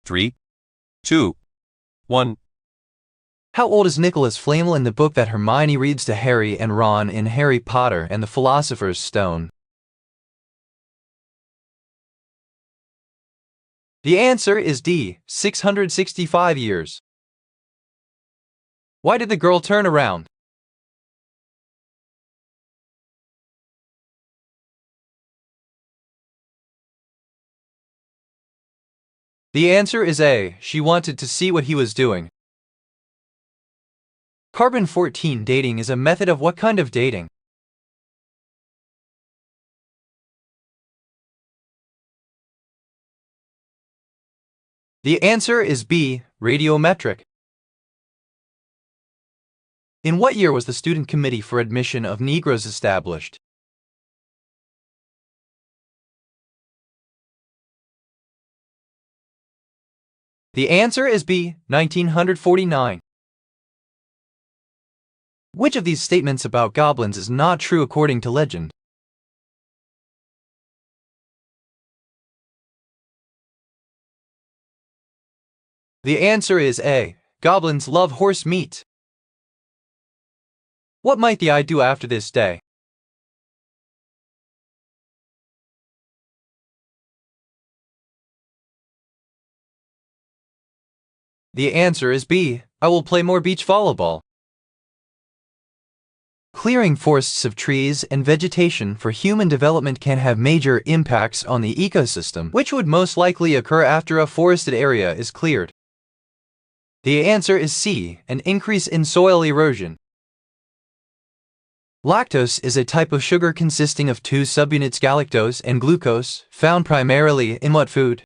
3, 2, 1. How old is Nicholas Flamel in the book that Hermione reads to Harry and Ron in Harry Potter and the Philosopher's Stone? The answer is D, 665 years. Why did the girl turn around? The answer is A, she wanted to see what he was doing. Carbon-14 dating is a method of what kind of dating? The answer is B, radiometric. In what year was the Student Committee for Admission of Negroes established? The answer is B, 1949. Which of these statements about goblins is not true according to legend? The answer is A, goblins love horse meat. What might the eye do after this day? The answer is B, I will play more beach volleyball. Clearing forests of trees and vegetation for human development can have major impacts on the ecosystem, which would most likely occur after a forested area is cleared. The answer is C, an increase in soil erosion. Lactose is a type of sugar consisting of two subunits galactose and glucose, found primarily in what food?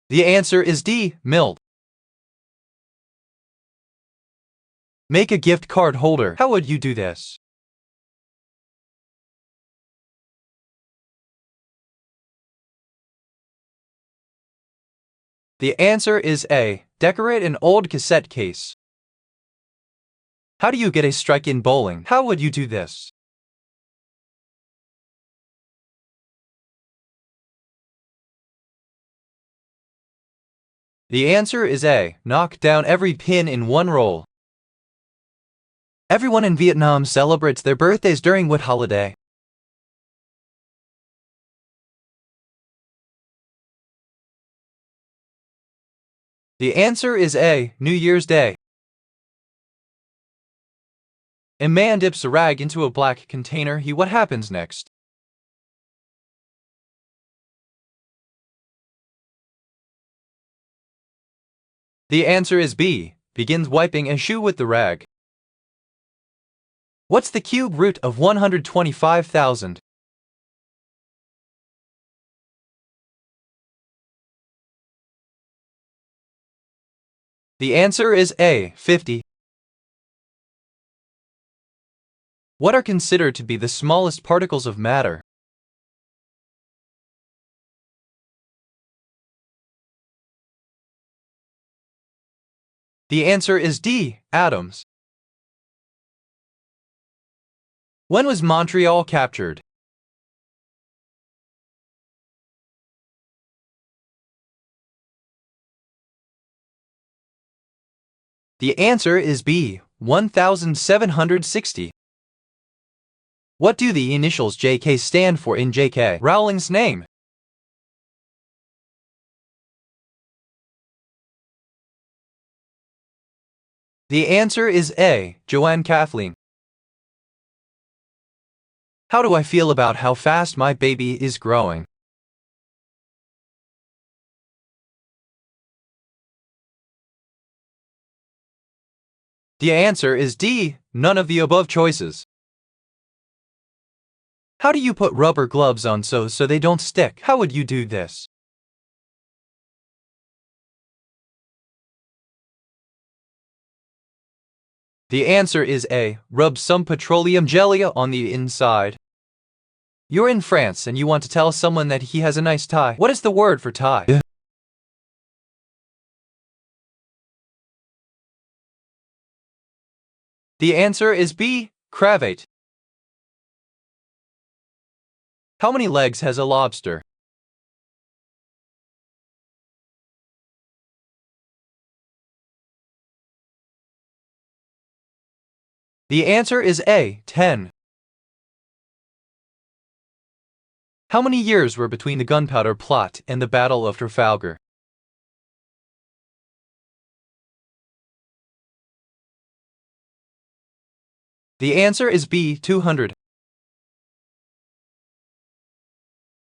The answer is D, milk. Make a gift card holder. How would you do this? The answer is A, decorate an old cassette case. How do you get a strike in bowling? How would you do this? The answer is A, knock down every pin in one roll. Everyone in Vietnam celebrates their birthdays during what holiday? The answer is A, New Year's Day. A man dips a rag into a black container. What happens next? The answer is B, begins wiping a shoe with the rag. What's the cube root of 125,000? The answer is A, 50. What are considered to be the smallest particles of matter? The answer is D, atoms. When was Montreal captured? The answer is B, 1760. What do the initials JK stand for in J.K. Rowling's name? The answer is A, Joanne Kathleen. How do I feel about how fast my baby is growing? The answer is D, none of the above choices. How do you put rubber gloves on so they don't stick? How would you do this? The answer is A, rub some petroleum jelly on the inside. You're in France and you want to tell someone that he has a nice tie. What is the word for tie? The answer is B, cravat. How many legs has a lobster? The answer is A. 10. How many years were between the Gunpowder Plot and the Battle of Trafalgar? The answer is B. 200.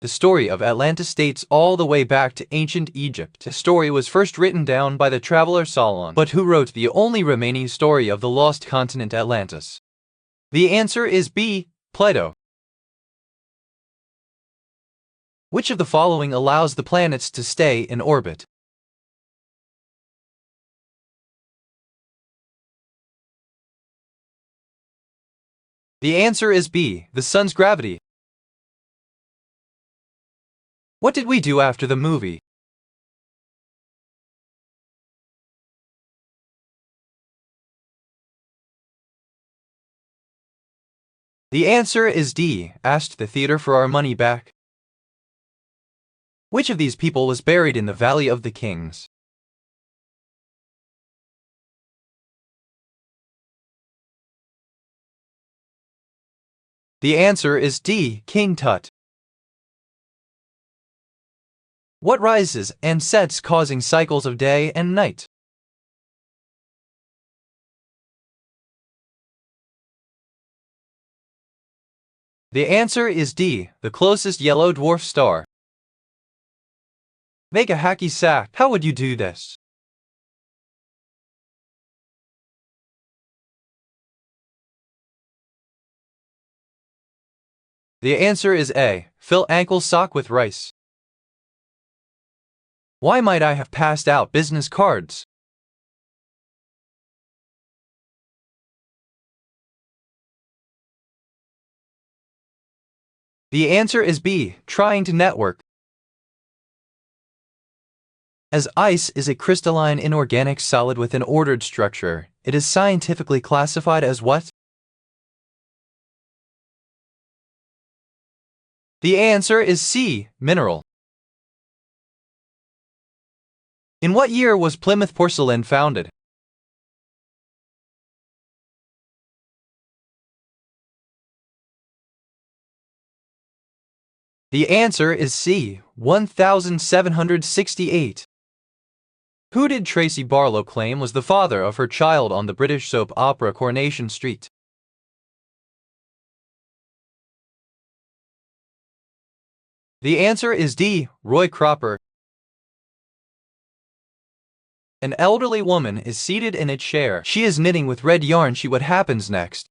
The story of Atlantis dates all the way back to ancient Egypt. The story was first written down by the traveler Solon, but who wrote the only remaining story of the lost continent Atlantis? The answer is B. Plato. Which of the following allows the planets to stay in orbit? The answer is B. The sun's gravity. What did we do after the movie? The answer is D. Asked the theater for our money back. Which of these people was buried in the Valley of the Kings? The answer is D. King Tut. What rises and sets causing cycles of day and night? The answer is D. The closest yellow dwarf star. Make a hacky sack. How would you do this? The answer is A. Fill ankle sock with rice. Why might I have passed out business cards? The answer is B. Trying to network. As ice is a crystalline inorganic solid with an ordered structure, it is scientifically classified as what? The answer is C. Mineral. In what year was Plymouth Porcelain founded? The answer is C. 1768. Who did Tracy Barlow claim was the father of her child on the British soap opera Coronation Street? The answer is D. Roy Cropper. An elderly woman is seated in a chair. She is knitting with red yarn. What happens next?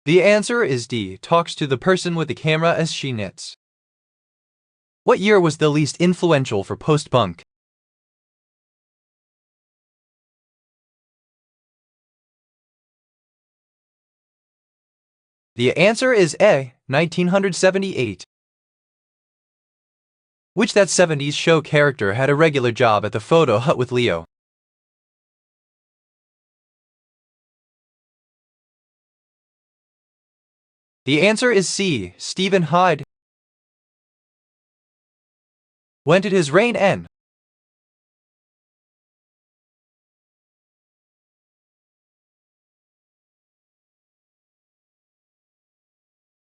The answer is D. Talks to the person with the camera as she knits. What year was the least influential for post-punk? The answer is A. 1978. Which that 70s show character had a regular job at the photo hut with Leo? The answer is C. Stephen Hyde. When did his reign end?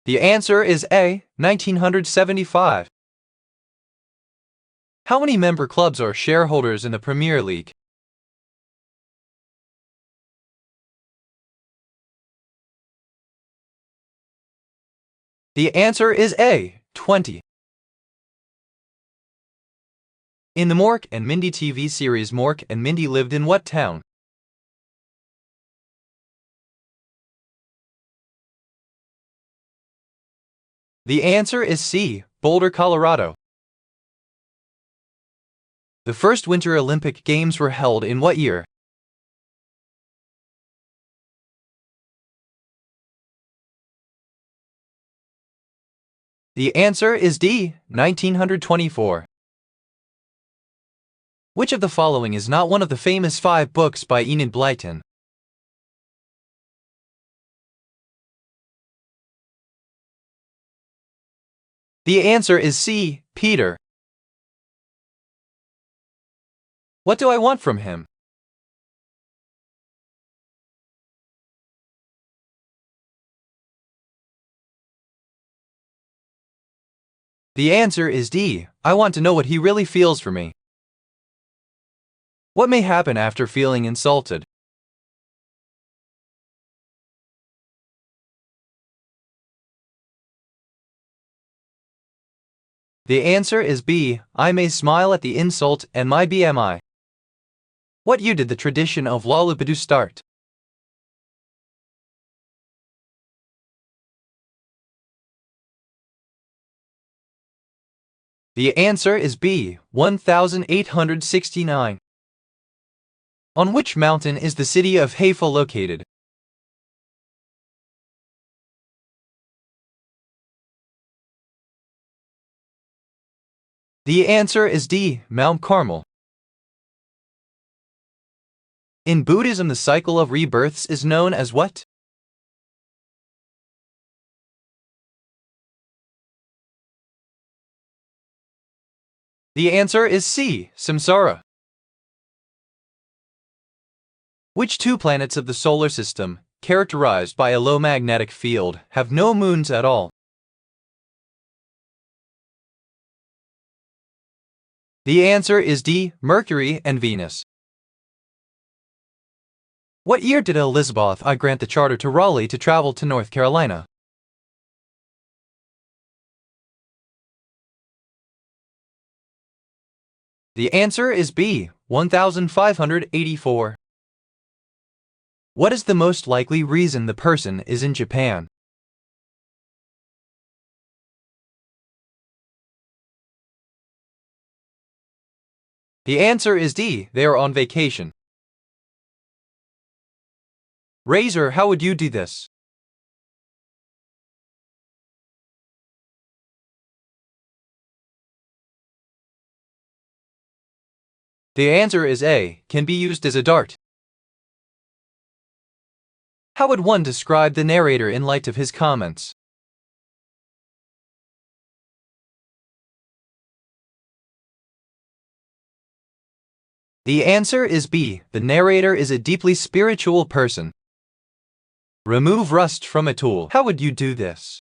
The answer is A. 1975. How many member clubs are shareholders in the Premier League? The answer is A. 20. In the Mork and Mindy TV series, Mork and Mindy lived in what town? The answer is C. Boulder, Colorado. The first Winter Olympic Games were held in what year? The answer is D. 1924. Which of the following is not one of the famous 5 books by Enid Blyton? The answer is C. Peter. What do I want from him? The answer is D. I want to know what he really feels for me. What may happen after feeling insulted? The answer is B. I may smile at the insult and my BMI. What year did the tradition of Lollipoldoo start? The answer is B. 1869. On which mountain is the city of Haifa located? The answer is D. Mount Carmel. In Buddhism, the cycle of rebirths is known as what? The answer is C. Samsara. Which two planets of the solar system, characterized by a low magnetic field, have no moons at all? The answer is D. Mercury and Venus. What year did Elizabeth I grant the charter to Raleigh to travel to North Carolina? The answer is B. 1584. What is the most likely reason the person is in Japan? The answer is D. They are on vacation. Razor, how would you do this? The answer is A. Can be used as a dart. How would one describe the narrator in light of his comments? The answer is B. The narrator is a deeply spiritual person. Remove rust from a tool. How would you do this?